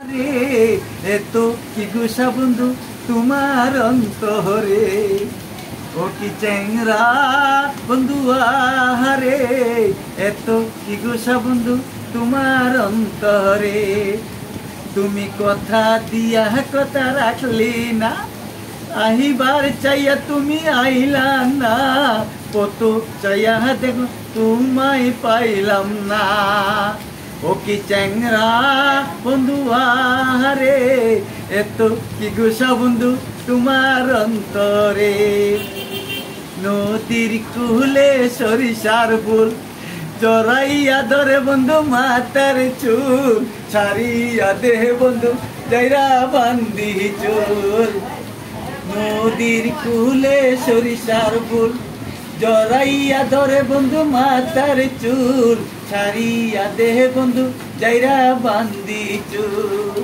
রে এত কি গুসা বন্ধু তোমার অন্তরে ও কি চ্যাংরা বন্ধু আহারে এত কি গুসা বন্ধু তোমার অন্তরে তুমি কথা দিয়া কথা রাখলি না আহিবার চাইয়া তুমি আইলা না কত চাইয়া দেখো তোমায় পাইলাম না ও কি চ্যাংরা বন্ধু আহারে এত কি গুসা বন্ধু তোমার অন্তরে নদীর কুলে সরিষার ফুল জড়াইয়া ধরে বন্ধু মাথার চুল ছাড়িয়া দেহ বন্ধু যাইরা বান্দি চুল নদীর কুলে সরিষার ফুল জড়াইয়া ধরে বন্ধু মাথার চুল ছাড়িয়া দেহ বন্ধু যাইরা বান্দি চুল